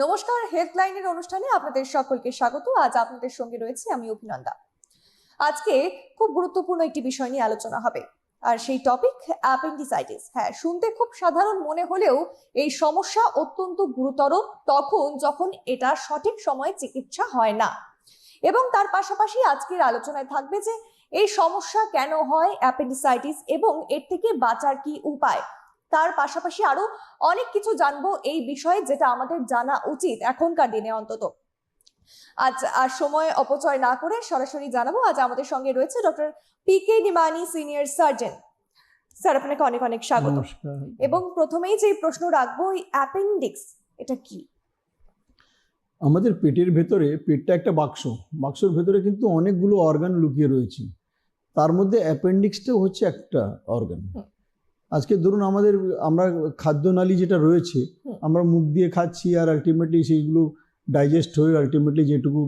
নমস্কার, হেলথলাইনের অনুষ্ঠানে আপনাদের সকলকে স্বাগত। আজ আপনাদের সঙ্গে রয়েছে আমি অভিনন্দা। আজকে খুব গুরুত্বপূর্ণ একটি বিষয় নিয়ে আলোচনা হবে, আর সেই টপিক অ্যাপেন্ডিসাইটিস। হ্যাঁ, শুনতে খুব সাধারণ মনে হলেও এই সমস্যা অত্যন্ত গুরুতর তখন যখন এটা সঠিক সময়ে চিকিৎসা হয় না। এবং তার পাশাপাশি আজকের আলোচনায় থাকবে যে এই সমস্যা কেন হয় অ্যাপেন্ডিসাইটিস এবং এর থেকে বাঁচার কি উপায়। তার পাশাপাশি আরো অনেক কিছু জানবো এই বিষয়ে, যেটা আমাদের জানা উচিত এখনকার দিনে অন্তত। আজ আর সময় অপচয় না করে সরাসরি জানাবো। আজ আমাদের সঙ্গে রয়েছে doctor PK. নিমানি, senior surgeon. Sir, আপনাকে অনেক অনেক স্বাগত। এবং প্রথমেই যে প্রশ্ন রাখবো, এই অ্যাপেন্ডিক্স এটা কি? আমাদের পেটের ভেতরে, পেটটা একটা বাক্সর ভেতরে কিন্তু অনেকগুলো অর্গান লুকিয়ে রয়েছে। তার মধ্যে অ্যাপেন্ডিক্সটাও হচ্ছে একটা অর্গান। আজকে ধরুন আমরা খাদ্যনালী যেটা রয়েছে, আমরা মুখ দিয়ে খাচ্ছি আর আলটিমেটলি সেইগুলো ডাইজেস্ট হয়ে আলটিমেটলি যেটুকু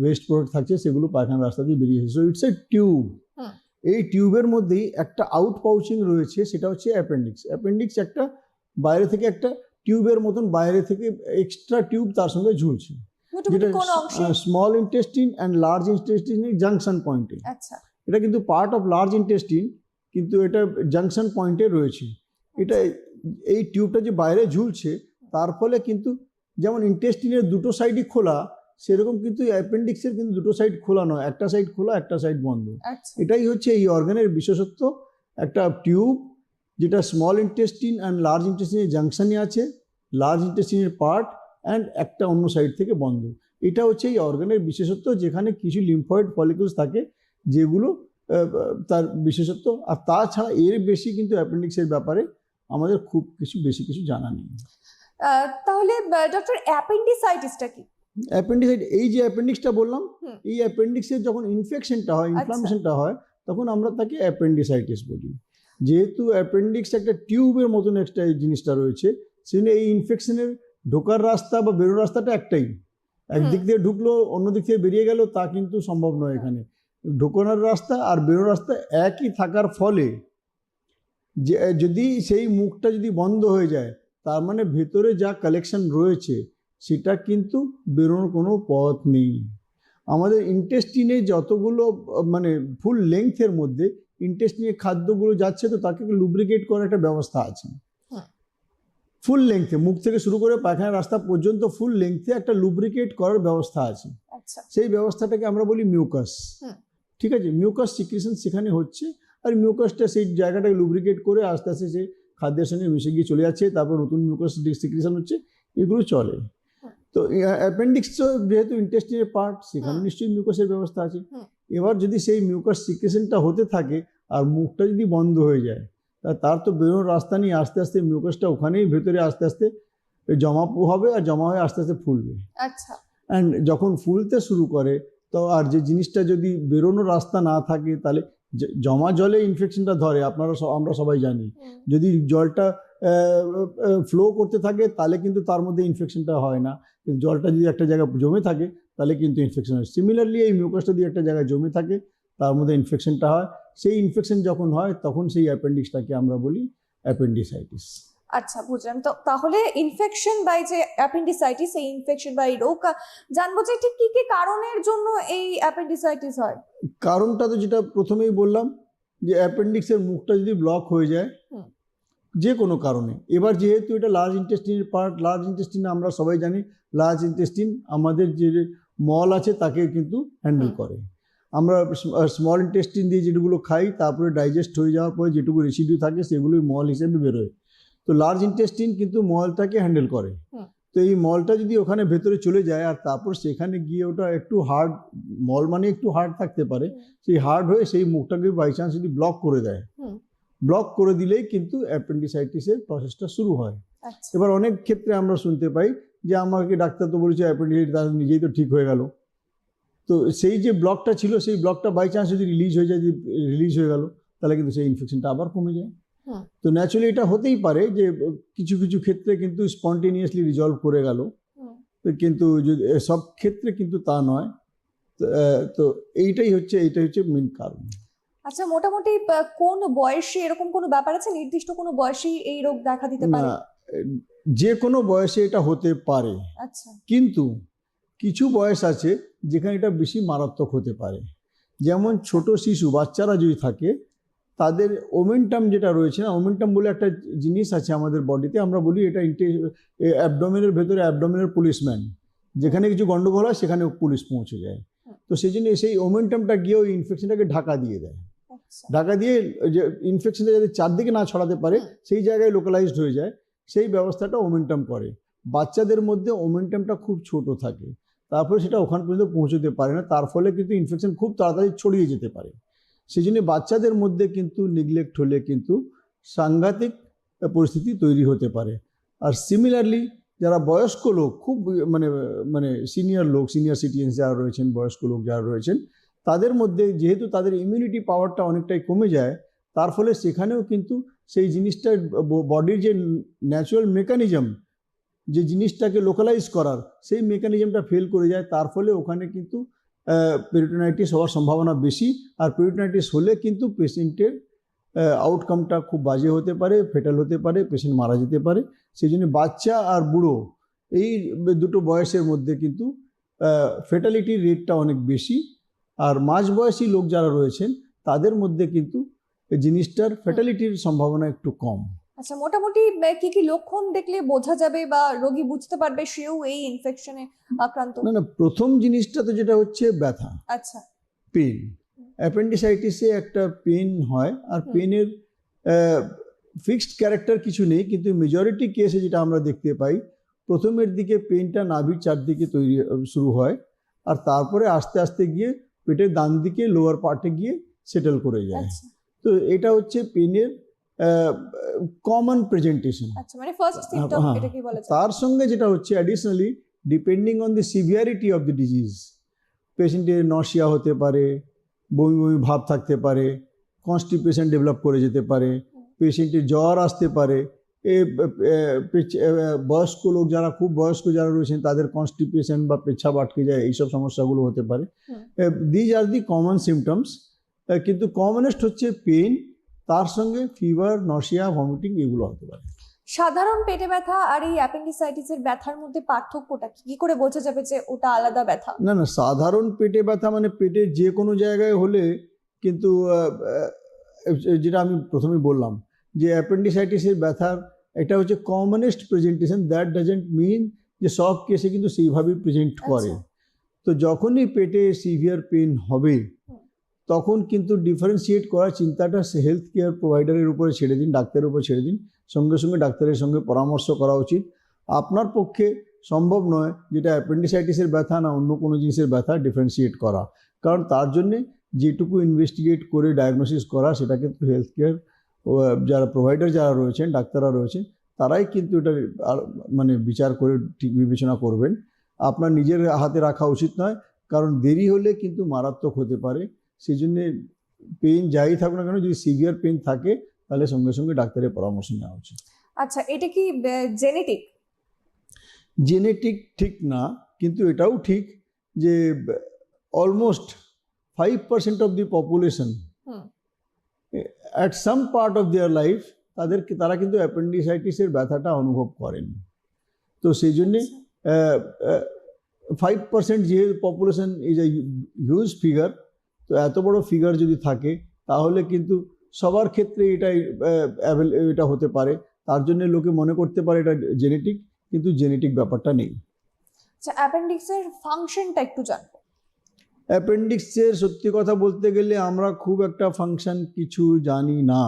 ওয়েস্ট প্রোডাক্ট থাকছে সেগুলো পায়খানা রাস্তা দিয়ে বেরিয়ে এসেছে। So it's a tube. এই টিউবের মধ্যেই একটা আউট পাউচিং রয়েছে, সেটা হচ্ছে অ্যাপেন্ডিক্স। অ্যাপেন্ডিক্স একটা বাইরে থেকে একটা টিউবের মতন বাইরে থেকে এক্সট্রা টিউব তার সঙ্গে ঝুলছে, যেটা স্মল ইন্টেস্টিন অ্যান্ড লার্জ ইন্টেস্টিনের জাংশন পয়েন্টে। আচ্ছা, এটা কিন্তু পার্ট অফ লার্জ ইন্টেস্টিন, কিন্তু এটা জাংশন পয়েন্টে রয়েছে। এটা এই টিউবটা যে বাইরে ঝুলছে, তার ফলে কিন্তু যেমন ইন্টেস্টিনের দুটো সাইডই খোলা, সেরকম কিন্তু অ্যাপেন্ডিক্সের কিন্তু দুটো সাইড খোলা নয়, একটা সাইড খোলা একটা সাইড বন্ধ। এটাই হচ্ছে এই অর্গানের বিশেষত্ব। একটা টিউব যেটা স্মল ইন্টেস্টিন অ্যান্ড লার্জ ইন্টেস্টিনের জাংশনে আছে, লার্জ ইন্টেস্টিনের পার্ট অ্যান্ড একটা অন্য সাইড থেকে বন্ধ। এটা হচ্ছে এই অর্গানের বিশেষত্ব, যেখানে কিছু লিম্ফয়েড ফলিকলস থাকে যেগুলো তার বিশেষত্ব। আর তাছাড়া এর বেশি কিন্তু অ্যাপেন্ডিক্সের ব্যাপারে আমাদের খুব বেশি কিছু জানা নেই। তাহলে ডক্টর, অ্যাপেন্ডিসাইটিসটা কি? এই যে অ্যাপেন্ডিক্সটা বললাম, এই অ্যাপেন্ডিক্সের যখন ইনফেকশনটা হয়, ইনফ্লামেশনটা হয়, তখন আমরা তাকে অ্যাপেন্ডিসাইটিস বলি। যেহেতু অ্যাপেন্ডিক্স একটা টিউবের মতন একটা জিনিসটা রয়েছে, সেজন্য এই ইনফেকশনের ঢোকার রাস্তা বা বেরোর রাস্তাটা একটাই। একদিক দিয়ে ঢুকলো, অন্য দিক থেকে বেরিয়ে গেল, তা কিন্তু সম্ভব নয়। এখানে ঢোকানোর রাস্তা আর বেরোর রাস্তা একই থাকার ফলে যদি সেই মুখটা যদি বন্ধ হয়ে যায়, তার মানে ভেতরে যা কালেকশন রয়েছে সেটা কিন্তু বেরোনোর কোনো পথ নেই। আমাদের ইন্টেস্টিনে যতগুলো মানে ফুল লেংথের মধ্যে ইন্টেস্টিনে খাদ্যগুলো যাচ্ছে, তো তাকে লুব্রিকেট করার একটা ব্যবস্থা আছে। ফুল লেংথে, মুখ থেকে শুরু করে পায়খানার রাস্তা পর্যন্ত ফুল লেংথে একটা লুব্রিকেট করার ব্যবস্থা আছে। সেই ব্যবস্থাটাকে আমরা বলি মিউকাস। ঠিক আছে, মিউকাস সিক্রেশন সেখানে হচ্ছে, আর মিউকাসটা সেই জায়গাটাকে লুব্রিকেট করে আস্তে আস্তে সেই খাদ্যের সঙ্গে মিশে গিয়ে চলে যাচ্ছে, তারপর নতুন মিউকাস সিক্রেশন হচ্ছে, এগুলো চলে। তো অ্যাপেন্ডিক্স যেহেতু ইন্টেস্টিনের পার্ট, সেখানে নিশ্চয়ই মিউকাসের ব্যবস্থা আছে। এবার যদি সেই মিউকাস সিক্রেশনটা হতে থাকে আর মুখটা যদি বন্ধ হয়ে যায়, তার তো বেরোনোর রাস্তা নেই। আস্তে আস্তে মিউকাসটা ওখানেই ভেতরে আস্তে আস্তে জমা হবে, আর জমা হয়ে আস্তে আস্তে ফুলবে। আচ্ছা, অ্যান্ড যখন ফুলতে শুরু করে, তো আর যে জিনিসটা যদি বেরোনোর রাস্তা না থাকে, তাহলে জমা জলে ইনফেকশনটা ধরে। আমরা সবাই জানি, যদি জলটা ফ্লো করতে থাকে তাহলে কিন্তু তার মধ্যে ইনফেকশনটা হয় না, কিন্তু জলটা যদি একটা জায়গায় জমে থাকে তাহলে কিন্তু ইনফেকশন হয়। সিমিলারলি এই মিউকাসটা যদি একটা জায়গায় জমে থাকে, তার মধ্যে ইনফেকশনটা হয়। সেই ইনফেকশন যখন হয়, তখন সেই অ্যাপেন্ডিক্সটাকে আমরা বলি অ্যাপেন্ডিসাইটিস। আচ্ছা, বুঝলাম। তো তাহলে ইনফেকশন বাই যে অ্যাপেন্ডিসাইটিস, এই ইনফেকশন বাই রোগ জানবো যে ঠিক কি কি কারণের জন্য এই অ্যাপেন্ডিসাইটিস হয়। কারণটা তো যেটা প্রথমেই বললাম, যে অ্যাপেন্ডিক্সের মুখটা যদি ব্লক হয়ে যায় যে কোনো কারণে। এবার যেহেতু এটা লার্জ ইন্টেস্টিনের পার্ট, লার্জ ইন্টেস্টিন আমরা সবাই জানি, লার্জ ইন্টেস্টিন আমাদের যে মল আছে তাকে কিন্তু হ্যান্ডেল করে। আমরা স্মল ইন্টেস্টিন দিয়ে যেগুলো খাই, তারপরে ডাইজেস্ট হয়ে যাওয়ার পরে যেটুকু রেসিডিউ থাকে সেগুলোই মল হিসেবে বেরোয়। তো লার্জ ইন্টেস্টিন কিন্তু মলটাকে হ্যান্ডেল করে। তো এই মলটা যদি ওখানে ভেতরে চলে যায়, আর তারপর সেখানে গিয়ে ওটা একটু হার্ড, মল মানে একটু হার্ড থাকতে পারে, সেই হার্ড হয়ে সেই মুখটাকে বাই চান্স যদি ব্লক করে দেয়, ব্লক করে দিলেই কিন্তু অ্যাপেন্ডিসাইটিসের প্রসেসটা শুরু হয়। এবার অনেক ক্ষেত্রে আমরা শুনতে পাই যে আমাকে ডাক্তার তো বলেছে অ্যাপেন্ডিসাইটিস, তার নিজেই তো ঠিক হয়ে গেল। তো সেই যে ব্লকটা ছিল, সেই ব্লকটা বাই চান্স যদি রিলিজ হয়ে গেল, তাহলে কিন্তু সেই ইনফেকশনটা আবার কমে যায়। তো ন্যাচুরালি এটা হতেই পারে যে কিছু কিছু ক্ষেত্রে কিন্তু স্পন্টেনিয়াসলি রিজলভ করে গেল, কিন্তু সব ক্ষেত্রে কিন্তু তা নয়। তো এইটাই হচ্ছে মেন কারণ। আচ্ছা, মোটামুটি কোন বয়সে এরকম কোনো ব্যাপার আছে? নির্দিষ্ট কোনো বয়সে এই রোগ দেখা দিতে পারে? যে কোনো বয়সে এটা হতে পারে, আচ্ছা কিন্তু কিছু বয়স আছে যেখানে এটা বেশি মারাত্মক হতে পারে। যেমন ছোট শিশু বাচ্চারা যদি থাকে, তাদের ওমেন্টাম যেটা রয়েছে না, ওমেন্টাম বলে একটা জিনিস আছে আমাদের বডিতে, আমরা বলি এটা অ্যাবডোমেনের ভেতরে অ্যাবডোমেনের পুলিশম্যান, যেখানে কিছু গন্ডগোল হয় সেখানে পুলিশ পৌঁছে যায়। তো সেই জন্য সেই ওমেন্টামটা গিয়ে ওই ইনফেকশনটাকে ঢাকা দিয়ে দেয়। আচ্ছা ঢাকা দিয়ে যে ইনফেকশনটা যাতে চারদিকে না ছড়াতে পারে সেই জায়গায় লোকালাইজড হয়ে যায়, সেই ব্যবস্থাটা ওমেন্টাম করে। বাচ্চাদের মধ্যে ওমেন্টামটা খুব ছোট থাকে, তারপরে সেটা ওখান পর্যন্ত পৌঁছতে পারে না, তার ফলে কিন্তু ইনফেকশন খুব তাড়াতাড়ি ছড়িয়ে যেতে পারে। সেই জন্য বাচ্চাদের মধ্যে কিন্তু নেগলেক্ট হলে কিন্তু সাংঘাতিক পরিস্থিতি তৈরি হতে পারে। আর সিমিলারলি যারা বয়স্ক লোক, খুব মানে মানে সিনিয়র লোক, সিনিয়র সিটিজেন যারা রয়েছেন, বয়স্ক লোক যারা রয়েছেন, তাদের মধ্যে যেহেতু তাদের ইমিউনিটি পাওয়ারটা অনেকটাই কমে যায়, তার ফলে সেখানেও কিন্তু সেই জিনিসটা বডির যে ন্যাচারাল মেকানিজম, যে জিনিসটাকে লোকালাইজ করার, সেই মেকানিজমটা ফেল করে যায়। তার ফলে ওখানে কিন্তু পেরিটোনাইটিস হওয়ার সম্ভাবনা বেশি। আর পেরিটোনাইটিস হলে কিন্তু পেশেন্টের আউটকামটা খুব বাজে হতে পারে, ফেটাল হতে পারে, পেশেন্ট মারা যেতে পারে। সেই জন্য বাচ্চা আর বুড়ো এই দুটো বয়সের মধ্যে কিন্তু ফেটালিটির রেটটা অনেক বেশি। আর মাঝবয়সী লোক যারা রয়েছেন তাদের মধ্যে কিন্তু জিনিসটার ফেটালিটির সম্ভাবনা একটু কম। আচ্ছা, মোটামুটি কি কি লক্ষণ দেখলে বোঝা যাবে বা রোগী বুঝতে পারবে সেও এই ইনফেকশনে আক্রান্ত? না, প্রথম জিনিসটা তো যেটা হচ্ছে ব্যথা, আচ্ছা পেন। অ্যাপেন্ডিসাইটিসে একটা পেন হয়, আর পেনের ফিক্সড ক্যারেক্টার কিছু নেই, কিন্তু মেজরিটি কেসে যেটা আমরা দেখতে পাই, প্রথমের দিকে পেনটা নাভির চারদিকে শুরু হয়, আর তারপরে আস্তে আস্তে গিয়ে পেটের ডান দিকে লোয়ার পার্টে গিয়ে সেটেল করে যায়। আচ্ছা তো এটা হচ্ছে পেনের কমন প্রেজেন্টেশন। আচ্ছা, মানে ফার্স্ট সিম্পটম এটা কি বলা যায়? তার সঙ্গে যেটা হচ্ছে additionally, depending on the severity of the disease, পেশেন্টের নশিয়া হতে পারে, বমি বমি ভাব থাকতে পারে, কনস্টিপেশন ডেভেলপ করে যেতে পারে, পেশেন্টের জ্বর আসতে পারে। বয়স্ক লোক যারা, খুব বয়স্ক যারা রয়েছেন, তাদের কনস্টিপেশন বা পেচ্ছাপ আটকে যায়, এইসব সমস্যাগুলো হতে পারে। These are the common symptoms. কিন্তু কমনেস্ট হচ্ছে পেন, তার সঙ্গে ফিভার, নশিয়া, ভমিটিং, এগুলো হতে পারে। সাধারণ পেটে ব্যথা আর এই অ্যাপেন্ডিসাইটিসের ব্যথার মধ্যে পার্থক্যটা কি করে বোঝা যাবে যে ওটা আলাদা ব্যথা? না, সাধারণ পেটে ব্যথা মানে পেটের যে কোনো জায়গায় হলে, কিন্তু যেটা আমি প্রথমে বললাম যে অ্যাপেন্ডিসাইটিসের ব্যথার এটা হচ্ছে commonest presentation, that doesn't mean যে সব কেসে কিন্তু সেইভাবেই প্রেজেন্ট করে। তো যখনই পেটে সিভিয়ার পেন হবে, তখন কিন্তু ডিফারেন্সিয়েট করার চিন্তাটা হেলথ কেয়ার প্রোভাইডারের উপরে ছেড়ে দিন, ডাক্তারের উপর ছেড়ে দিন। সঙ্গে সঙ্গে ডাক্তারের সঙ্গে পরামর্শ করা উচিত। আপনার পক্ষে সম্ভব নয় যেটা অ্যাপেন্ডিসাইটিসের ব্যথা না অন্য কোনো জিনিসের ব্যথা ডিফারেন্সিয়েট করা, কারণ তার জন্যে যেটুকু ইনভেস্টিগেট করে ডায়াগনোসিস করা, সেটা কিন্তু হেলথ কেয়ার যারা প্রোভাইডার যারা রয়েছেন, ডাক্তাররা রয়েছেন, তারাই কিন্তু এটা মানে বিচার করে ঠিক বিবেচনা করবেন। আপনার নিজের হাতে রাখা উচিত নয়, কারণ দেরি হলে কিন্তু মারাত্মক হতে পারে। সেই জন্যে পেন যাই থাকুক না কেন, যদি সিভিয়ার পেন থাকে তাহলে সঙ্গে সঙ্গে ডাক্তারের পরামর্শ নেওয়া উচিত। আচ্ছা, এটা কি জেনেটিক? জেনেটিক ঠিক না, কিন্তু এটাও ঠিক যে almost 5% of the population at some part of their life তারা কিন্তু অ্যাপেন্ডিসাইটিসের ব্যথাটা অনুভব করেন। তো সেই জন্যে 5% যে population is a huge figure. তো এত বড় ফিগার যদি থাকে তাহলে কিন্তু সবার ক্ষেত্রে এটা হতে পারে। তার জন্য লোকে মনে করতে পারে এটা জেনেটিক, কিন্তু জেনেটিক ব্যাপারটা নেই। আচ্ছা, অ্যাপেন্ডিক্সের ফাংশনটা একটু জানবো। অ্যাপেন্ডিক্সের সত্যি কথা বলতে গেলে আমরা খুব একটা ফাংশন কিছু জানি না,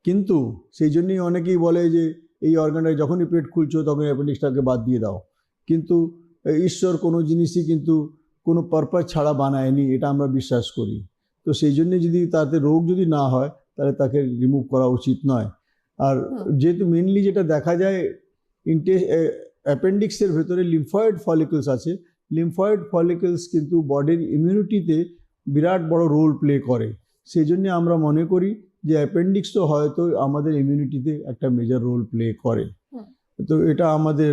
কিন্তু সেই জন্যই অনেকেই বলে যে এই অর্গানটা যখনই পেট খুলছো তখন অ্যাপেন্ডিক্সটাকে বাদ দিয়ে দাও। কিন্তু ঈশ্বর কোনো জিনিসই কিন্তু কোনো পারপাস ছাড়া বানায়নি, এটা আমরা বিশ্বাস করি। তো সেই জন্য যদি তাতে রোগ যদি না হয় তাহলে তাকে রিমুভ করা উচিত নয়। আর যেহেতু মেনলি যেটা দেখা যায় অ্যাপেন্ডিক্সের ভেতরে লিম্ফয়েড ফলিকলস আছে, লিম্ফয়েড ফলিকলস কিন্তু বডির ইমিউনিটিতে বিরাট বড় রোল প্লে করে। সেই জন্য আমরা মনে করি যে অ্যাপেন্ডিক্সও হয়তো আমাদের ইমিউনিটিতে একটা মেজর রোল প্লে করে। তো এটা আমাদের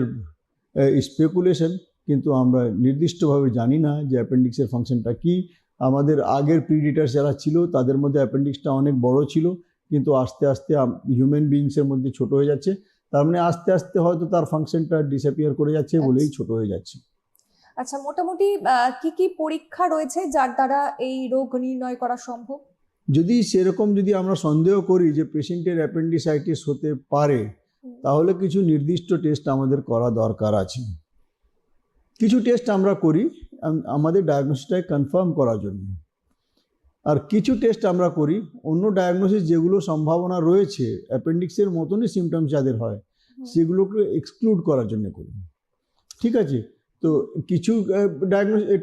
স্পেকুলেশন, কিন্তু আমরা নির্দিষ্টভাবে জানি না যে অ্যাপেন্ডিক্সের ফাংশনটা কী। আমাদের আগের প্রিডিটার্স যারা ছিল তাদের মধ্যে অ্যাপেন্ডিক্সটা অনেক বড় ছিল, কিন্তু আস্তে আস্তে হিউম্যান বিইংসের মধ্যে ছোট হয়ে যাচ্ছে। তার মানে আস্তে আস্তে হয়তো তার ফাংশনটা ডিসঅ্যাপিয়ার করে যাচ্ছে বলেই ছোট হয়ে যাচ্ছে। আচ্ছা, মোটামুটি কি কি পরীক্ষা রয়েছে যার দ্বারা এই রোগ নির্ণয় করা সম্ভব? যদি সেরকম যদি আমরা সন্দেহ করি যে পেশেন্টের অ্যাপেন্ডিসাইটিস হতে পারে, তাহলে কিছু নির্দিষ্ট টেস্ট আমাদের করা দরকার আছে। কিছু টেস্ট আমরা করি আমাদের ডায়াগনোসিসটাকে কনফার্ম করার জন্য, আর কিছু টেস্ট আমরা করি অন্য ডায়াগনোসিস যেগুলো সম্ভাবনা রয়েছে অ্যাপেন্ডিক্সের মতনই সিমটমস যাদের হয় সেগুলোকে এক্সক্লুড করার জন্য করি। ঠিক আছে, তো কিছু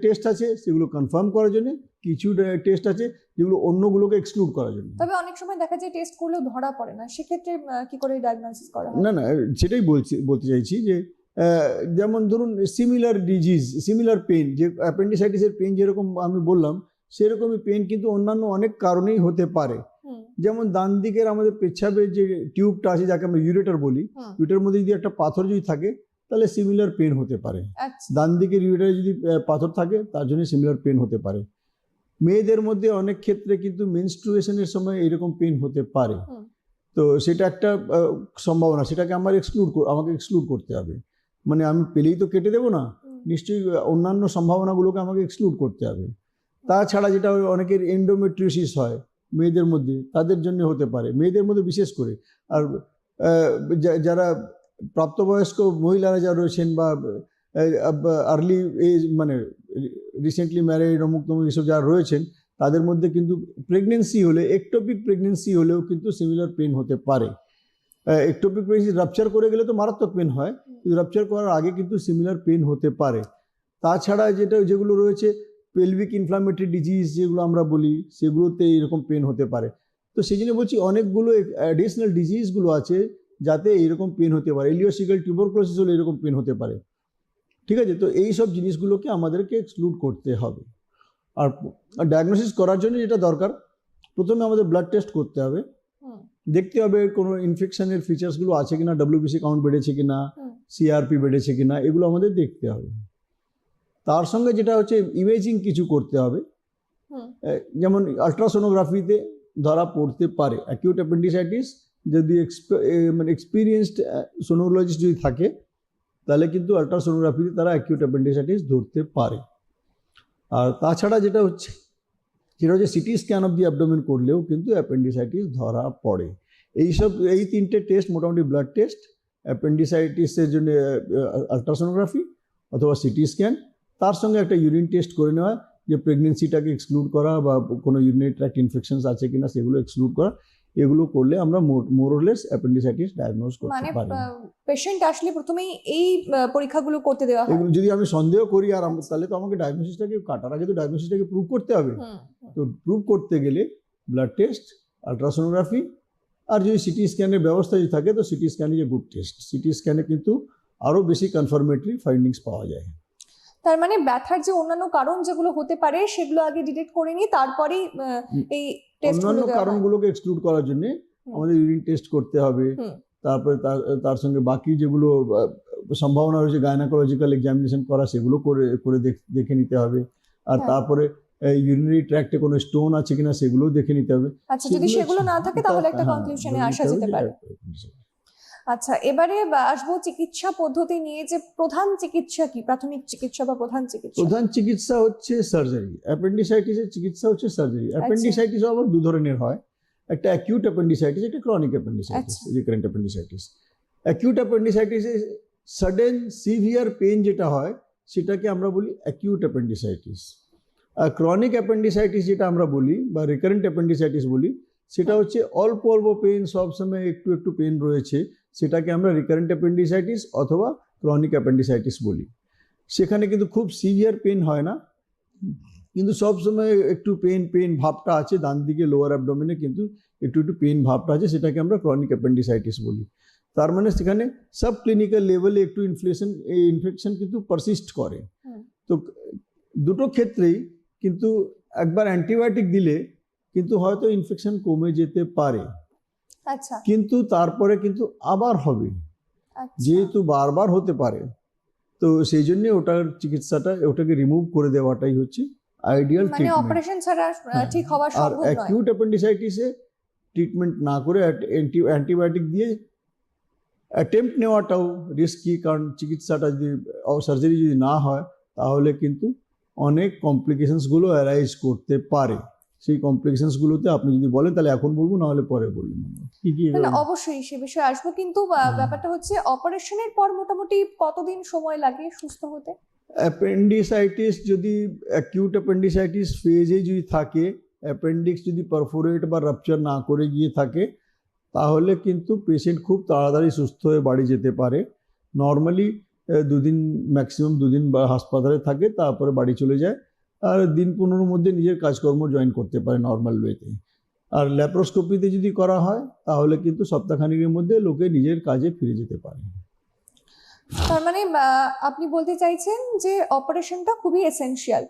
টেস্ট আছে সেগুলো কনফার্ম করার জন্য, কিছু টেস্ট আছে যেগুলো অন্যগুলোকে এক্সক্লুড করার জন্য। তবে অনেক সময় দেখা যায় টেস্ট করলেও ধরা পড়ে না, সেক্ষেত্রে কি করে ডায়াগনোসিস করা হয়? না, সেটাই বলতে চাইছি যে যেমন ধরুন সিমিলার ডিজিজ, সিমিলার পেন, যে অ্যাপেন্ডিসাইটিসের পেন যেরকম আমি বললাম সেরকমই পেন কিন্তু অন্যান্য অনেক কারণেই হতে পারে। যেমন ডান দিকের আমাদের পেচ্ছাপের যে টিউবটা আছে যাকে আমরা ইউরেটার বলি, ইউরেটার মধ্যে যদি একটা পাথর যদি থাকে তাহলে সিমিলার পেন হতে পারে। ডান দিকের ইউরেটারে যদি পাথর থাকে তার জন্য সিমিলার পেন হতে পারে। মেয়েদের মধ্যে অনেক ক্ষেত্রে কিন্তু মেনস্ট্রুয়েশনের সময় এরকম পেন হতে পারে। তো সেটা একটা সম্ভাবনা, সেটাকে আমাকে এক্সক্লুড করতে হবে। মানে আমি পেলেই তো কেটে দেবো না, নিশ্চয়ই অন্যান্য সম্ভাবনাগুলোকে আমাকে এক্সক্লুড করতে হবে। তাছাড়া যেটা অনেকের এন্ডোমেট্রিওসিস হয় মেয়েদের মধ্যে, তাদের জন্য হতে পারে, মেয়েদের মধ্যে বিশেষ করে। আর যারা প্রাপ্তবয়স্ক মহিলারা যারা রয়েছেন বা আর্লি এজ মানে রিসেন্টলি ম্যারিড অমুক তমুক এসব যারা রয়েছেন, তাদের মধ্যে কিন্তু প্রেগনেন্সি হলে, একটোপিক প্রেগনেন্সি হলেও কিন্তু সিমিলার পেন হতে পারে। একটোপিক প্রেগনেন্সি রাপচার করে গেলে তো মারাত্মক পেন হয়, কিন্তু রাপচার করার আগে কিন্তু সিমিলার পেন হতে পারে। তাছাড়া যেগুলো রয়েছে পেলভিক ইনফ্লামেটরি ডিজিজ যেগুলো আমরা বলি, সেগুলোতে এরকম পেন হতে পারে। তো সেই জন্য বলছি অনেকগুলো অ্যাডিশনাল ডিজিজগুলো আছে যাতে এইরকম পেন হতে পারে। ইলিওসিক্যাল টিউবারকুলোসিস হলে এরকম পেন হতে পারে। ঠিক আছে, তো এই সব জিনিসগুলোকে আমাদেরকে এক্সক্লুড করতে হবে। আর ডায়াগনোসিস করার জন্য যেটা দরকার, প্রথমে আমাদের ব্লাড টেস্ট করতে হবে, দেখতে হবে কোনো ইনফেকশনের ফিচার্সগুলো আছে কিনা, ডব্লিউবিসি কাউন্ট বেড়েছে কিনা, সিআরপি বেড়েছে কিনা, এগুলো আমাদের দেখতে হবে। তার সঙ্গে যেটা হচ্ছে ইমেজিং কিছু করতে হবে, যেমন আলট্রাসোনোগ্রাফিতে ধরা পড়তে পারে অ্যাকিউট অ্যাপেন্ডিসাইটিস। যদি মানে এক্সপিরিয়েন্সড সোনোলজিস্ট যদি থাকে তাহলে কিন্তু আলট্রাসোনোগ্রাফিতে তারা অ্যাকিউট অ্যাপেন্ডিসাইটিস ধরতে পারে। আর তাছাড়া যেটা হচ্ছে CT scan of the abdomen করলেও কিন্তু অ্যাপেন্ডিসাইটিস ধরা পড়ে। এই তিনটে টেস্ট মোটামুটি ব্লাড টেস্ট, অ্যাপেন্ডিসাইটিসের জন্য আলট্রাসোনোগ্রাফি অথবা সিটি স্ক্যান, তার সঙ্গে একটা ইউরিন টেস্ট করে নেওয়া, যে প্রেগনেন্সিটাকে এক্সক্লুড করা বা কোনো ইউরিনারি ট্র্যাক্ট ইনফেকশনস আছে কিনা সেগুলো এক্সক্লুড করা, এগুলো করলে আমরা মোরলেস অ্যাপেন্ডিসাইটিস ডায়াগনোজ করতে পারি। পেশেন্ট আসলে প্রথমেই এই পরীক্ষাগুলো করতে দেওয়া হয়। এগুলো যদি আমি সন্দেহ করি আর তাহলে তো আমাকে ডায়াগনোসিসটাকে কাটার আগে তো ডায়াগনোসিসটাকে প্রুভ করতে হবে। তো প্রুভ করতে গেলে ব্লাড টেস্ট, আলট্রাসোনোগ্রাফি, আর যদি সিটি স্ক্যানের ব্যবস্থা যদি থাকে তো CT scan is a good test. CT স্ক্যানে কিন্তু আরও বেশি কনফার্মেটরি ফাইন্ডিংস পাওয়া যায়। তার মানে ব্যথার যে অন্যান্য কারণ যেগুলো হতে পারে সেগুলো আগে ডিটেক্ট করে নিয়ে তারপরেই এই অন্যান্য কারণগুলোকে এক্সক্লুড করার জন্য আমাদের ইউরিন টেস্ট করতে হবে। তারপরে তার সঙ্গে বাকি যেগুলো সম্ভাবনা রয়েছে গাইনোকোলজিক্যাল এক্সামিনেশন করা, সেগুলো করে দেখে নিতে হবে। আর তারপরে ইউরিনারি ট্র্যাক্টে কোনো স্টোন আছে কিনা সেগুলো দেখে নিতে হবে। আচ্ছা, যদি সেগুলো না থাকে তাহলে একটা কনক্লুশনে আসা যেতে পারে। আচ্ছা, এবারে আসবো চিকিৎসা পদ্ধতি নিয়ে, যে প্রধান চিকিৎসা কি, প্রাথমিক চিকিৎসা বা প্রধান চিকিৎসা? প্রধান চিকিৎসা হচ্ছে সার্জারি। অ্যাপেন্ডিসাইটিসের চিকিৎসা হচ্ছে সার্জারি। অ্যাপেন্ডিসাইটিস আবার দু ধরনের হয়, একটা অ্যাকিউট অ্যাপেন্ডিসাইটিস, একটা chronic appendicitis, recurrent appendicitis. Acute অ্যাপেন্ডিসাইটিসে সাডেন সিভিয়ার পেন যেটা হয় সেটাকে আমরা বলি অ্যাকিউট অ্যাপেন্ডিসাইটিস। আর ক্রনিক অ্যাপেন্ডিসাইটিস যেটা আমরা বলি বা রিকারেন্ট অ্যাপেন্ডিসাইটিস বলি, সেটা হচ্ছে অল্প অল্প পেন, সবসময় একটু একটু পেন রয়েছে, সেটাকে আমরা রিকারেন্ট অ্যাপেন্ডিসাইটিস অথবা ক্রনিক অ্যাপেন্ডিসাইটিস বলি। সেখানে কিন্তু খুব সিভিয়ার পেন হয় না, কিন্তু সবসময় একটু পেন ভাবটা আছে, ডান দিকে লোয়ার অ্যাবডোমেনে কিন্তু একটু পেন ভাবটা আছে, সেটাকে আমরা ক্রনিক অ্যাপেন্ডিসাইটিস বলি। তার মানে সেখানে সাব ক্লিনিক্যাল লেভেলে একটু ইনফেকশন কিন্তু পারসিস্ট করে। তো দুটো ক্ষেত্রেই কিন্তু একবার অ্যান্টিবায়োটিক দিলে কিন্তু হয়তো ইনফেকশন কমে যেতে পারে, কিন্তু তারপরে কিন্তু আবার হবে, যেহেতু বারবার হতে পারে। তো সেই জন্য ওটার চিকিৎসাটা, ওটাকে রিমুভ করে দেওয়াটাই হচ্ছে আইডিয়াল ট্রিটমেন্ট। মানে অপারেশন ছাড়া ঠিক হওয়া সম্ভব নয়। আর অ্যাকিউট অ্যাপেন্ডিসাইটিসে ট্রিটমেন্ট না করে অ্যান্টিবায়োটিক দিয়ে অ্যাটেম্প্ট নেওয়াটাও রিস্কি, কারণ চিকিৎসাটা যদি সার্জারি যদি না হয় তাহলে কিন্তু অনেক কমপ্লিকেশনসগুলো অ্যারাইজ করতে পারে। সেই কমপ্লিকেশনসগুলোতে আপনি যদি বলেন তাহলে এখন বলবো, না হলে পরে বলবেন কি কি। না, অবশ্যই সে বিষয়ে আসবো, কিন্তু ব্যাপারটা হচ্ছে অপারেশনের পর মোটামুটি কতদিন সময় লাগে সুস্থ হতে? অ্যাপেন্ডিসাইটিস যদি অ্যাকিউট অ্যাপেন্ডিসাইটিস ফেজে যদি থাকে, অ্যাপেন্ডিক্স যদি পারফোরেট বা রাপচার না করে গিয়ে থাকে, তাহলে কিন্তু পেশেন্ট খুব তাড়াতাড়ি সুস্থ হয়ে বাড়ি যেতে পারে। নর্মালি 2 দিন, ম্যাক্সিমাম 2 দিন বা হাসপাতালে থাকে, তারপরে বাড়ি চলে যায়, আর দিন 15-র মধ্যে নিজের কাজকর্ম জয়েন করতে পারে নর্মাল ওয়েতে। আর ল্যাপ্রোস্কোপিতে যদি করা হয় তাহলে কিন্তু সপ্তাহখানেকের মধ্যে লোকে নিজের কাজে ফিরে যেতে পারে। তার মানে আপনি বলতে চাইছেন যে অপারেশনটা খুবই এসেনশিয়াল।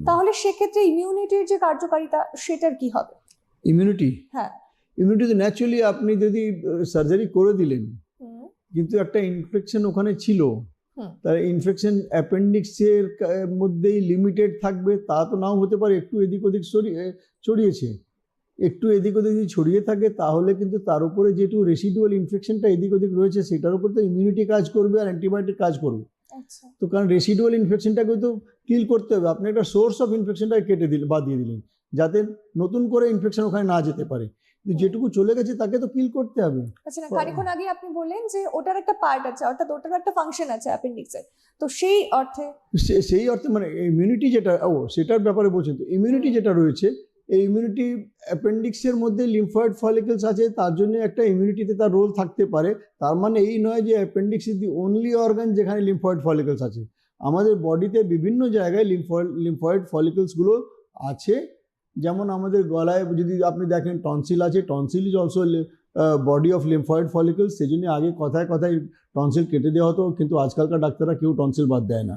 তাহলে সেক্ষেত্রে ইমিউনিটির যে কার্যকারিতা সেটার কি হবে? ইমিউনিটি, হ্যাঁ, ইমিউনিটি তো ন্যাচুরালি আপনি যদি সার্জারি করে দিলেন কিন্তু একটা ইনফেকশন ওখানে ছিল, তার ইনফেকশন অ্যাপেন্ডিক্সের মধ্যেই লিমিটেড থাকবে তা তো নাও হতে পারে, একটু এদিক ওদিক ছড়িয়েছে, একটু এদিক ওদিক যদি ছড়িয়ে থাকে তাহলে কিন্তু তার উপরে যেটু রেসিডুয়াল ইনফেকশনটা এদিক ওদিক রয়েছে সেটার উপর তো ইমিউনিটি কাজ করবে আর অ্যান্টিবায়োটিক কাজ করবে। তো কারণ রেসিডুয়াল ইনফেকশনটাকে তো কিল করতে হবে, আপনি একটা সোর্স অফ ইনফেকশনটাকে কেটে দিলেন, বাদ দিয়ে দিলেন, যাতে নতুন করে ইনফেকশন ওখানে না যেতে পারে। কিন্তু যেটুকু চলে গেছে তাকে তো কিল করতে হবে। আচ্ছা, না খানিকক্ষণ আগে আপনি বললেন যে ওটার একটা পার্ট আছে, অর্থাৎ ওটার একটা ফাংশন আছে অ্যাপেন্ডিক্সের, তো সেই অর্থে মানে ইমিউনিটি যেটা, সেটার ব্যাপারে বলছেন তো, ইমিউনিটি যেটা রয়েছে, এই ইমিউনিটি অ্যাপেন্ডিক্সের মধ্যে লিম্ফয়েড ফলিকলস আছে, তার জন্য একটা ইমিউনিটিতে তার রোল থাকতে পারে। তার মানে এই নয় যে appendix is the only organ যেখানে লিম্ফয়েড ফলিকলস আছে। আমাদের বডিতে বিভিন্ন জায়গায় লিম্ফয়েড ফলিকলসগুলো আছে। যেমন আমাদের গলায় যদি আপনি দেখেন টনসিল আছে, tonsil is also body of lymphoid follicles. সেই জন্য আগে কথায় কথায় টনসিল কেটে দেওয়া হতো, কিন্তু আজকালকার ডাক্তাররা কেউ টনসিল বাদ দেয় না,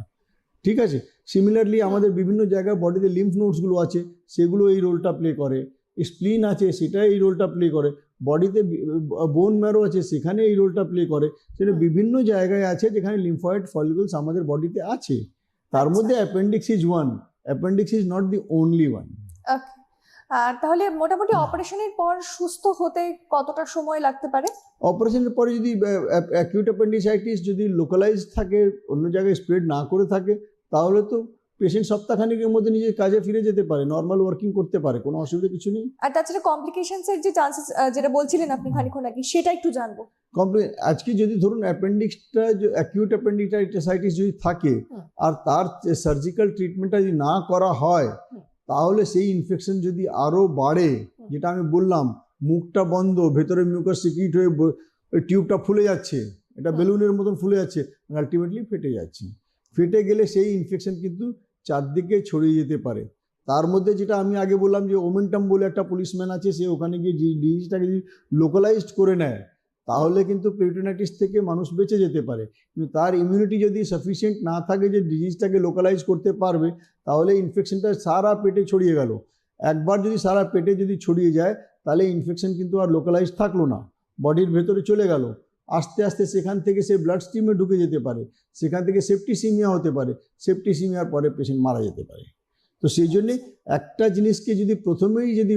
ঠিক আছে। সিমিলারলি আমাদের বিভিন্ন জায়গায় বডিতে লিম্ফ নোডসগুলো আছে, সেগুলো এই রোলটা প্লে করে। স্প্লিন আছে, সেটা এই রোলটা প্লে করে। বডিতে বোন ম্যারো আছে, সেখানে এই রোলটা প্লে করে। সেটা বিভিন্ন জায়গায় আছে যেখানে লিম্ফয়েড ফলিকলস আমাদের বডিতে আছে। তার মধ্যে appendix is one, appendix is not the only one. তাহলে মোটামুটি অপারেশনের পর সুস্থ হতে কতটা সময় লাগতে পারে? অপারেশনের পরে যদি অ্যাকিউট অ্যাপেন্ডিসাইটিস যদি লোকালাইজ থাকে, অন্য জায়গায় স্প্রেড না করে থাকে, তাহলে তো পেশেন্ট সপ্তাহখানেকের মধ্যে নিজের কাজে ফিরে যেতে পারে, নর্মাল ওয়ার্কিং করতে পারে, কোনো অসুবিধা কিছু নেই। আর তাছাড়া কমপ্লিকেশনসের যে চান্সেস যেটা বলছিলেন আপনি খানিকক্ষণ আগে, সেটা একটু জানবো। আজকে যদি ধরুন অ্যাপেন্ডিক্সটা, অ্যাকিউট অ্যাপেন্ডিসাইটিস যদি থাকে আর তার সার্জিক্যাল ট্রিটমেন্টটা যদি না করা হয়, তাহলে সেই ইনফেকশন যদি আরো বাড়ে, যেটা আমি বললাম, মুখটা বন্ধ, ভেতরে মিউকাস সিক্রিট হয়ে টিউবটা ফুলে যাচ্ছে, এটা বেলুনের মতন ফুলে যাচ্ছে, আলটিমেটলি ফেটে যাচ্ছে। ফেটে গেলে সেই ইনফেকশন কিন্তু চারদিকে ছড়িয়ে যেতে পারে। তার মধ্যে যেটা আমি আগে বললাম যে ওমেন্টাম বলে একটা পুলিশম্যান আছে, সে ওখানে গিয়ে ডিজিজটাকে যদি লোকালাইজড করে নেয় তাহলে কিন্তু পেরিটোনাইটিস থেকে মানুষ বেঁচে যেতে পারে। কিন্তু তার ইমিউনিটি যদি সাফিসিয়েন্ট না থাকে যে ডিজিজটাকে লোকালাইজ করতে পারবে, তাহলে ইনফেকশনটা সারা পেটে ছড়িয়ে গেল। একবার যদি সারা পেটে যদি ছড়িয়ে যায় তাহলে ইনফেকশন কিন্তু আর লোকালাইজ থাকলো না, বডির ভেতরে চলে গেল। আস্তে আস্তে সেখান থেকে সে ব্লাড স্ট্রিমে ঢুকে যেতে পারে, সেখান থেকে সেপ্টিসিমিয়া হতে পারে, সেপ্টিসিমিয়ার পরে পেশেন্ট মারা যেতে পারে। তো সেই জন্যে একটা জিনিসকে যদি প্রথমেই যদি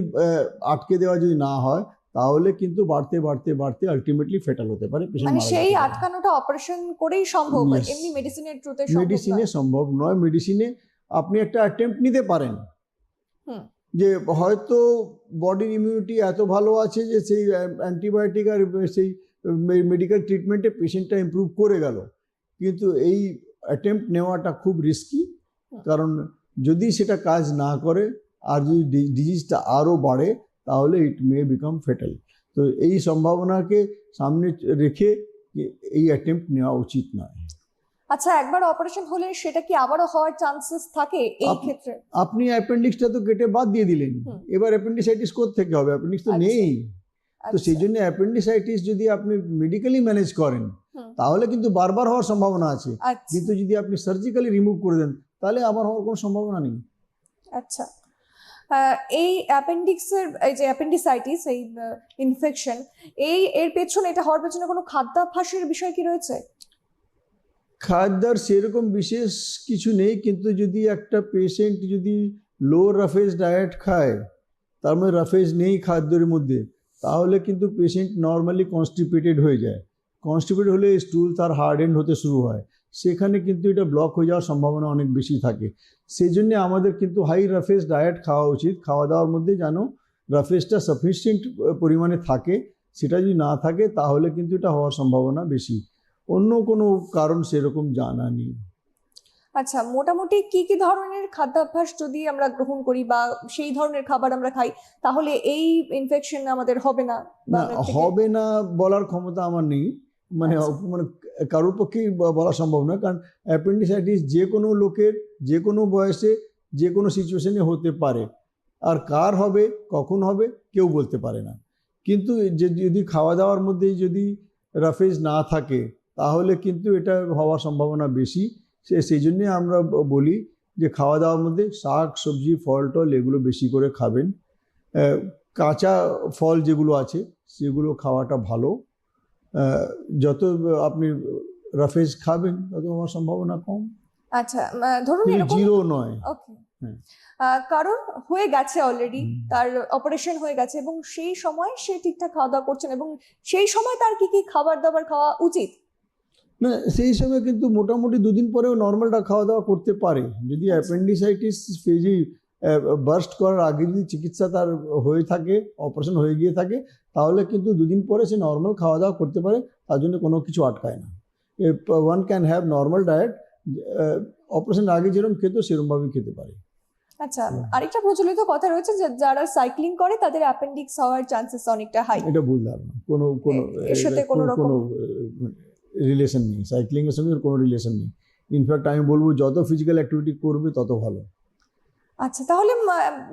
আটকে দেওয়া যদি না হয়, তাহলে কিন্তু বাড়তে বাড়তে বাড়তে আলটিমেটলি ফেটাল হতে পারে, পেশেন্ট মানে মারা সেই যেতে পারে। আটকানোটা অপারেশন করেই সম্ভব, Yes. এমনি মেডিসিনের থ্রুতে সম্ভব মেডিসিনে নয়। সম্ভব নয়। মেডিসিনে আপনি একটা অ্যাটেম্প্ট নিতে পারেন, যে হয়তো বডির ইমিউনিটি এত ভালো আছে যে সেই অ্যান্টিবায়োটিক আর সেই মেডিকেল ট্রিটমেন্টে পেশেন্টটা ইমপ্রুভ করে গেল, কিন্তু এই অ্যাটেম্প্ট নেওয়াটা খুব রিস্কি। কারণ যদি সেটা কাজ না করে আর যদি ডিজিজটা আরও বাড়ে তাহলে ইট মে বিকাম ফেটাল। তো এই সম্ভাবনাকে সামনে রেখে এই অ্যাটেম্প্ট নেওয়া উচিত নয়। আচ্ছা, একবার অপারেশন হলে সেটা কি আবারও হওয়ার চান্সেস থাকে এই ক্ষেত্রে? আপনি অ্যাপেন্ডিক্সটা তো কেটে বাদ দিয়ে দিলেন, এবার অ্যাপেন্ডিসাইটিস কোত্থেকে হবে? অ্যাপেন্ডিক্স তো নেই। তো সেই জন্য অ্যাপেন্ডিসাইটিস যদি আপনি মেডিকেলি ম্যানেজ করেন তাহলে কিন্তু বারবার হওয়ার সম্ভাবনা আছে, কিন্তু যদি আপনি সার্জিক্যালি রিমুভ করে দেন তাহলে আবার হওয়ার কোনো সম্ভাবনা নেই। আচ্ছা, এই অ্যাপেন্ডিক্সের এই যে অ্যাপেন্ডিসাইটিস, এই ইনফেকশন, এর পেছনে, এটা হওয়ার পেছনে কোনো খাদ্যাভ্যাসের বিষয় কি রয়েছে? খাদ্যার সেরকম বিশেষ কিছু নেই, কিন্তু যদি একটা পেশেন্ট যদি লো রাফেজ ডায়েট খায়, তার মধ্যে রাফেজ নেই খাদ্যের মধ্যে, তাহলে কিন্তু পেশেন্ট নর্মালি কনস্টিপেটেড হয়ে যায়। কনস্টিপেটেড হলে স্টুল তার হার্ড এন্ড হতে শুরু হয়, সেখানে কিন্তু এটা ব্লক হয়ে যাওয়ার সম্ভাবনা অনেক বেশি থাকে। সেই জন্য আমাদের কিন্তু হাই রাফেজ ডায়েট খাওয়া উচিত। খাওয়া দাওয়ার মধ্যে যেন রাফেজটা সাফিসিয়েন্ট পরিমাণে থাকে, সেটা যদি না থাকে তাহলে কিন্তু এটা হওয়ার সম্ভাবনা বেশি। অন্য কোনো কারণ সেরকম জানা নেই। আচ্ছা, মোটামুটি কি কি ধরনের খাদ্যাভ্যাস যদি আমরা গ্রহণ করি বা সেই ধরনের খাবার আমরা খাই, তাহলে এই ইনফেকশন আমাদের হবে না বা না, আমরা থেকে- হবে না বলার ক্ষমতা আমার নেই, মানে আচ্ছা। মানে কারোর পক্ষেই বলা সম্ভব নয়, কারণ অ্যাপেন্ডিসাইটিস যে কোনো লোকের যে কোনো বয়সে যে কোনো সিচুয়েশনে হতে পারে। আর কার হবে কখন হবে কেউ বলতে পারে না। কিন্তু যদি খাওয়া দাওয়ার মধ্যে যদি রাফেজ না থাকে তাহলে কিন্তু এটা হওয়ার সম্ভাবনা বেশি। সেই জন্যে আমরা বলি যে খাওয়া দাওয়ার মধ্যে শাক সবজি ফল টল এগুলো বেশি করে খাবেন। কাঁচা ফল যেগুলো আছে সেগুলো খাওয়াটা ভালো। যত আপনি রাফেজ খাবেন তত হওয়ার সম্ভাবনা কম, আচ্ছা, ধরুন কিন্তু এরকম জিরো নয়। ওকে, হ্যাঁ। কারণ হয়ে গেছে অলরেডি, তার অপারেশন হয়ে গেছে এবং সেই সময় সে ঠিকঠাক খাওয়া দাওয়া করছেন, এবং সেই সময় তার কি কি খাবার দাবার খাওয়া উচিত? না, সেই সময় কিন্তু মোটামুটি দুদিন পরেও নর্মালটা খাওয়া দাওয়া করতে পারে। যদি আচ্ছা। অ্যাপেন্ডিসাইটিস ফেজি বার্স্ট করার আগে যদি চিকিৎসা তার হয়ে থাকে, অপারেশন হয়ে গিয়ে থাকে, তাহলে কিন্তু দুদিন পরে সে নর্মাল খাওয়া দাওয়া করতে পারে, তার জন্য কোনো কিছু আটকায় না। One can have normal diet, operation আগে যেরকম খেত সেরকমভাবেই খেতে পারে। আচ্ছা, আরেকটা প্রচলিত কথা রয়েছে যে যারা সাইক্লিং করে তাদের অ্যাপেন্ডিক্স হওয়ার চান্সেস অনেকটা হাই। এটা ভুল ধারণা, কোনো এর সাথে কোনো রকম কোনো রিলেশন নেই, সাইক্লিংয়ের সঙ্গে কোনো রিলেশন নেই। ইনফ্যাক্ট আমি বলবো যত ফিজিক্যাল অ্যাক্টিভিটি করবে তত ভালো। আচ্ছা, তাহলে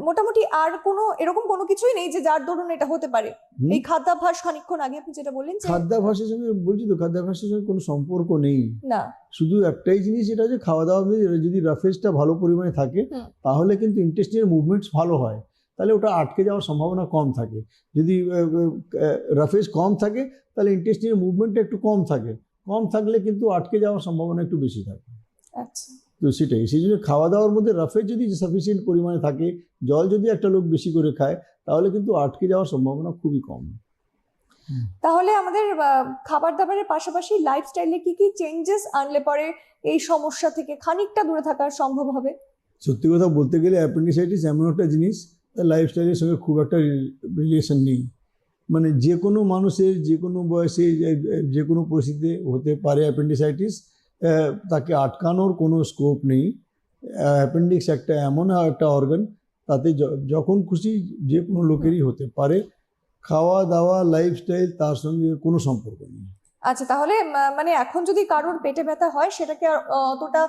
মোটামুটি আর কোনো এরকম কোনো কিছুই নেই যে যার দরুন এটা হতে পারে? এই খাদ্যাভ্যাস খানিকক্ষণ আগে আপনি যেটা বললেন যে খাদ্যাভ্যাসের সঙ্গে বলছি তো, খাদ্যাভ্যাসের সঙ্গে কোনো সম্পর্ক নেই। না, শুধু একটাই জিনিস, যেটা হচ্ছে খাওয়া দাওয়া যদি রাফেজটা ভালো পরিমাণে থাকে তাহলে কিন্তু ইন্টেস্টিনের মুভমেন্টস ভালো হয়, তাহলে ওটা আটকে যাওয়ার সম্ভাবনা কম থাকে। যদি রাফেজ কম থাকে তাহলে ইন্টেস্টিনের মুভমেন্টটা একটু কম থাকে, কম থাকলে কিন্তু আটকে যাওয়ার সম্ভাবনা একটু বেশি থাকে। আচ্ছা, তো সেটাই, সেই জন্য খাওয়া দাওয়ার মধ্যে রাফেজ যদি সাফিসিয়েন্ট পরিমাণে থাকে, জল যদি একটা লোক বেশি করে খায়, তাহলে কিন্তু আটকে যাওয়ার সম্ভাবনা খুবই কম। তাহলে আমাদের খাবার দাবারের পাশাপাশি লাইফস্টাইলে কি কি চেঞ্জেস আনলে পরে এই সমস্যা থেকে খানিকটা দূরে থাকা সম্ভব হবে? সত্যি কথা বলতে গেলে অ্যাপেন্ডিসাইটিস এমন একটা জিনিস, তার লাইফস্টাইলের সঙ্গে খুব একটা রিলেশন নেই। মানে যে কোনো মানুষের যে কোনো বয়সে যে কোনো পরিস্থিতিতে হতে পারে অ্যাপেন্ডিসাইটিস, তাকে আটকানোর কোনো স্কোপ নেই। অ্যাপেন্ডিক্স একটা এমন একটা অর্গান, তাতে যখন খুশি যে কোনো লোকেরই হতে পারে। খাওয়া দাওয়া লাইফস্টাইল তার সঙ্গে কোনো সম্পর্ক নেই। আচ্ছা, তাহলে মানে এখন যদি কারোর পেটে ব্যথা হয় সেটাকে আর অতটা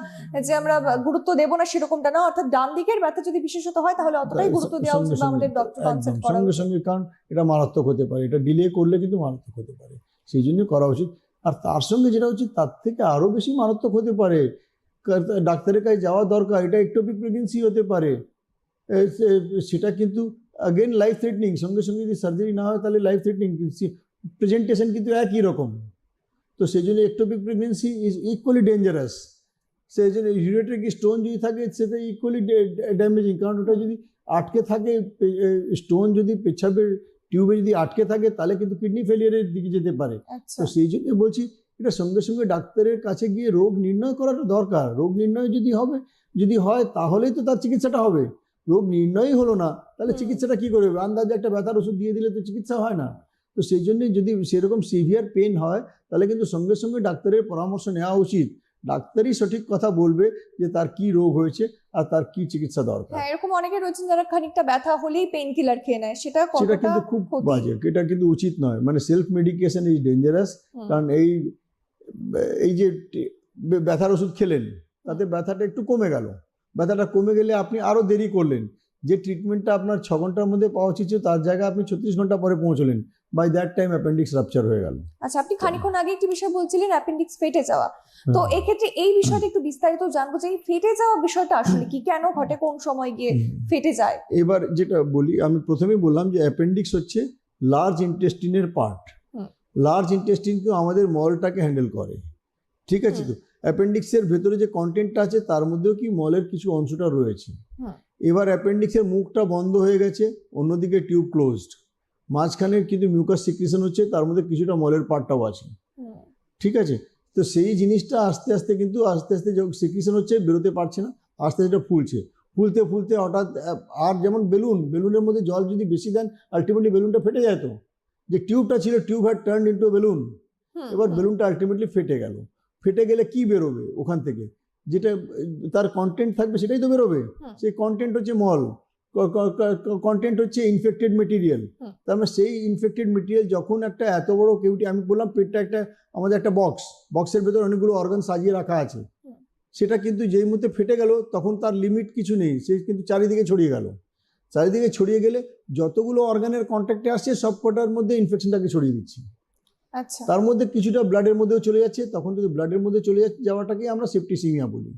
যে আমরা গুরুত্ব দেব না সেরকমটা না, অর্থাৎ ডান দিকের ব্যথা যদি বিশেষত হয় তাহলে অতটাই গুরুত্ব দেওয়া উচিত বা আমাদের ডক্টর কনসাল্ট করা সঙ্গে উচিত। সঙ্গে, কারণ এটা মারাত্মক হতে পারে, এটা ডিলে করলে কিন্তু মারাত্মক হতে পারে, সেই জন্য করা উচিত। আর তার সঙ্গে যেটা উচিত তার থেকে আরো বেশি মারাত্মক হতে পারে, ডাক্তারের কাছে যাওয়া দরকার। এটা একটোপিক প্রেগনেন্সি হতে পারে, সেটা কিন্তু अगेन লাইফ থ্রেটনিং। সঙ্গে সঙ্গে যদি সার্জারি না হয় তাহলে লাইফ থ্রেটনিং, প্রেজেন্টেশন কিন্তু একই রকম। তো সেই জন্য ectopic pregnancy is equally dangerous. সেই জন্য ইউরেট্রিক স্টোন যদি থাকে সেটা ইকুয়ালি ড্যামেজিং, কারণ ওটা যদি আটকে থাকে, স্টোন যদি পেছাবের টিউবে যদি আটকে থাকে তাহলে কিন্তু কিডনি ফেলিয়ারের দিকে যেতে পারে। আচ্ছা, তো সেই জন্য বলছি এটা সঙ্গে সঙ্গে ডাক্তারের কাছে গিয়ে রোগ নির্ণয় করাটা দরকার। রোগ নির্ণয় যদি হয় তাহলেই তো তার চিকিৎসাটা হবে। রোগ নির্ণয়ই হলো না তাহলে চিকিৎসাটা কি করবে? আন্দাজে একটা ব্যথার ওষুধ দিয়ে দিলে তো চিকিৎসা হয় না। তো সেই জন্যই যদি সেরকম সিভিয়ার পেন হয় তাহলে কিন্তু সঙ্গে সঙ্গে ডাক্তারের পরামর্শ নেওয়া উচিত। ডাক্তারই সঠিক কথা বলবে যে তার কি রোগ হয়েছে আর তার কি চিকিৎসা দরকার। হ্যাঁ, এরকম অনেকে রয়েছেন যারা খানিকটা ব্যথা হলেই পেইন কিলার খেয়ে নেয়, সেটা সেটা কতটা কিন্তু খুব ক্ষতি? বাজে, এটা কিন্তু উচিত নয়। মানে সেলফ মেডিকেশন ইজ ডেঞ্জারাস। কারণ এই যে ব্যথার ওষুধ খেলেন তাতে ব্যথাটা একটু কমে গেল, ব্যথাটা কমে গেলে আপনি আরো দেরি করলেন। যে ট্রিটমেন্টটা আপনার 6 ঘন্টার মধ্যে পাওয়া উচিত তার জায়গায় আপনি 36 ঘন্টা পরে পৌঁছলেন, by that time appendix rupture হয়ে গেল। আচ্ছা, আপনি খানিকক্ষণ আগে একটি বিষয় বলছিলেন অ্যাপেন্ডিক্স ফেটে যাওয়া, তো এক্ষেত্রে এই বিষয়টা একটু বিস্তারিত জানবো যে এই ফেটে যাওয়া বিষয়টা আসলে কি, কেন ঘটে, কোন সময় গিয়ে ফেটে যায়? এবার যেটা বলি, আমি প্রথমেই বললাম যে অ্যাপেন্ডিক্স হচ্ছে লার্জ ইন্টেস্টিনের পার্ট। লার্জ ইন্টেস্টিন তো আমাদের মলটাকে হ্যান্ডেল করে, ঠিক আছে? তো অ্যাপেন্ডিক্সের ভেতরে যে কন্টেন্টটা আছে তার মধ্যেও কি মলের কিছু অংশটা রয়েছে। এবার অ্যাপেন্ডিক্সের মুখটা বন্ধ হয়ে গেছে, অন্যদিকে টিউব ক্লোজড, মাঝখানে কিন্তু মিউকাস সিক্রেশন হচ্ছে, তার মধ্যে কিছুটা মলের পার্টটাও আছে। ঠিক আছে, তো সেই জিনিসটা আস্তে আস্তে যখন সিক্রিশন হচ্ছে বেরোতে পারছে না, আস্তে আস্তে ফুলছে, ফুলতে ফুলতে হঠাৎ আর যেমন বেলুনের মধ্যে জল যদি বেশি দেন আলটিমেটলি বেলুনটা ফেটে যায়। তো যে টিউবটা ছিল, tube had turned into balloon, এবার বেলুনটা আলটিমেটলি ফেটে গেল। ফেটে গেলে কি বেরোবে ওখান থেকে? যেটা তার কন্টেন্ট থাকবে সেটাই তো বেরোবে। সেই কন্টেন্ট হচ্ছে মল, কন্টেন্ট হচ্ছে ইনফেক্টেড মেটেরিয়াল। তার মানে সেই ইনফেক্টেড মেটেরিয়াল যখন একটা এত বড় কেউটি, আমি বললাম পেটটা একটা আমাদের একটা বক্সের ভেতর অনেকগুলো অর্গান সাজিয়ে রাখা আছে, সেটা কিন্তু যেই মুহূর্তে ফেটে গেল তখন তার লিমিট কিছু নেই, সে কিন্তু চারিদিকে ছড়িয়ে গেল। চারিদিকে ছড়িয়ে গেলে যতগুলো অর্গানের কন্ট্যাক্টে আসছে সব কটার মধ্যে ইনফেকশনটাকে ছড়িয়ে দিচ্ছি। আচ্ছা, তার মধ্যে কিছুটা ব্লাডের মধ্যেও চলে যাচ্ছে, তখন যদি ব্লাডের মধ্যে চলে যাওয়াটাকে আমরা সেপ্টিসিমিয়া বলি।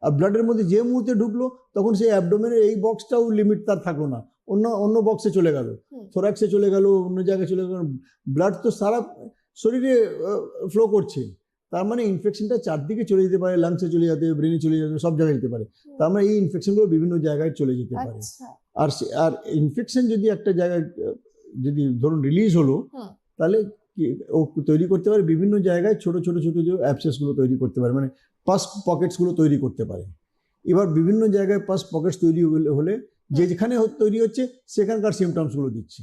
আর ব্লাডের মধ্যে যে মুহূর্তে ঢুকলো তখন সেই অ্যাবডোমেনের এই বক্সটাও লিমিট তার থাকলো না, অন্য বক্সে চলে গেল, থোরাক্সে চলে গেল, অন্য জায়গায় চলে গেল। ব্লাড তো সারা শরীরে ফ্লো করছে, তার মানে ইনফেকশনটা চারদিকে চলে যেতে পারে, লাংসে চলে যেতে পারে, ব্রেনে চলে যেতে পারে, সব জায়গায় যেতে পারে। তার মানে এই ইনফেকশনগুলো বিভিন্ন জায়গায় চলে যেতে পারে। আর ইনফেকশন যদি একটা জায়গায় যদি ধরুন রিলিজ হলো, তাহলে ও তৈরি করতে পারে বিভিন্ন জায়গায় ছোট ছোট ছোট যে অ্যাবসেসগুলো তৈরি করতে পারে, মানে পাস পকেটসগুলো তৈরি করতে পারে। এবার বিভিন্ন জায়গায় পাস পকেটস তৈরি হলে যেখানে তৈরি হচ্ছে সেখানকার সিমটমসগুলো দিচ্ছে।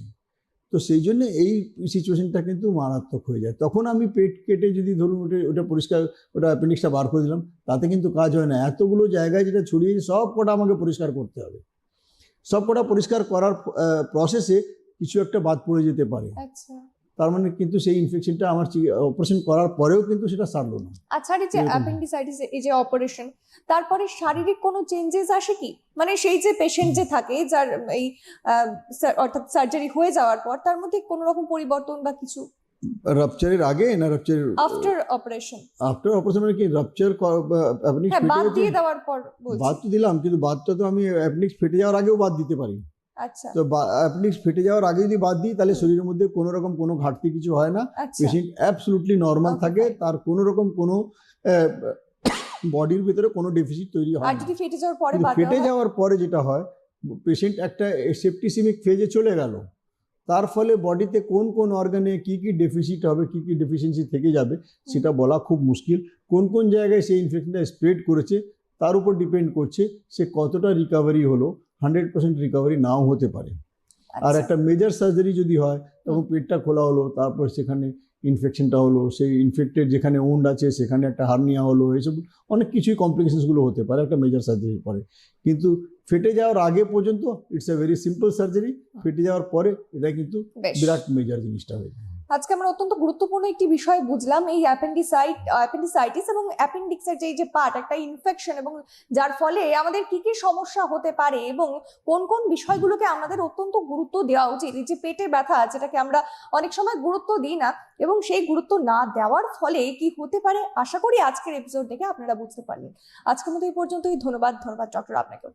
তো সেই জন্য এই সিচুয়েশনটা কিন্তু মারাত্মক হয়ে যায়। তখন আমি পেট কেটে যদি ধরুন ওটা পরিষ্কার, ওটা অ্যাপেন্ডিক্সটা বার করে দিলাম, তাতে কিন্তু কাজ হয় না। এতগুলো জায়গায় যেটা ছড়িয়ে সব কটা আমাকে পরিষ্কার করতে হবে। সব কটা পরিষ্কার করার প্রসেসে কিছু একটা বাদ পড়ে যেতে পারে। আচ্ছা, তার মানে কিন্তু সেই ইনফেকশনটা আমার অপারেশন করার পরেও কিন্তু সেটা সারলো না। আচ্ছা, এই যে অ্যাপেন্ডিসাইটিস, এই যে অপারেশন, তারপরে শারীরিক কোনো চেঞ্জেস আসে কি? মানে সেই যে পেশেন্ট যে থাকে, যার এই অর্থাৎ সার্জারি হয়ে যাওয়ার পর তার মধ্যে কোনো রকম পরিবর্তন বা কিছু? রাপচারের আগে না রাপচারের আফটার অপারেশন? আফটার অপারেশন মানে কি রাপচার অ্যাপেন্ডিক্স ফেটে বাদ গেছে, দিয়ে দেওয়ার পর বলছি। বাদ তো দিলাম, কিন্তু বাদটা তো আমি অ্যাপেন্ডিক্স ফেটে যাওয়ার আগেও বাদ দিতে পারি। আচ্ছা, তো অ্যাপেন্ডিক্স ফেটে যাওয়ার আগে যদি বাদ দিই তাহলে শরীরের মধ্যে কোনো রকম কোনো ঘাটতি কিছু হয় না, পেশেন্ট অ্যাবসলিউটলি নর্মাল থাকে, তার কোনো রকম কোনো বডির ভিতরে কোনো ডেফিসিট তৈরি হয় আর যদি ফেটে যাওয়ার পরে না। ফেটে যাওয়ার পরে যেটা হয়, পেশেন্ট একটা সেপ্টিসিমিক ফেজে চলে গেল, তার ফলে বডিতে কোন কোন অর্গানে কি কি ডেফিসিট হবে, কি কি ডেফিসিয়েন্সি থেকে যাবে সেটা বলা খুব মুশকিল। কোন কোন জায়গায় সেই ইনফেকশনটা স্প্রেড করেছে তার উপর ডিপেন্ড করছে সে কতটা রিকভারি হলো। 100% রিকভারি নাও হতে পারে। আর একটা মেজর সার্জারি যদি হয় তখন পেটটা খোলা হলো, তারপর সেখানে ইনফেকশনটা হলো, সেই ইনফেক্টেড যেখানে উন্ড আছে সেখানে একটা হার্নিয়া হলো, এইসব অনেক কিছুই কমপ্লিকেশনসগুলো হতে পারে একটা মেজর সার্জারির পরে। কিন্তু ফেটে যাওয়ার আগে পর্যন্ত it's a very simple surgery, ফেটে যাওয়ার পরে এটা কিন্তু বিরাট মেজর জিনিসটা হয়ে যায়। আজকে আমরা অত্যন্ত গুরুত্বপূর্ণ একটি বিষয় বুঝলাম, এই অ্যাপেন্ডিসাইটিস এবং অ্যাপেন্ডিক্সের যে পার্ট, একটা ইনফেকশন, এবং যার ফলে আমাদের কি কি সমস্যা হতে পারে এবং কোন কোন বিষয়গুলোকে আমাদের অত্যন্ত গুরুত্ব দেওয়া উচিত। এই যে পেটে ব্যথা, যেটাকে আমরা অনেক সময় গুরুত্ব দিই না, এবং সেই গুরুত্ব না দেওয়ার ফলে কি হতে পারে, আশা করি আজকের এপিসোড দেখে আপনারা বুঝতে পারলেন। আজকের মতো এই পর্যন্তই। ধন্যবাদ ডক্টর আপনাকে।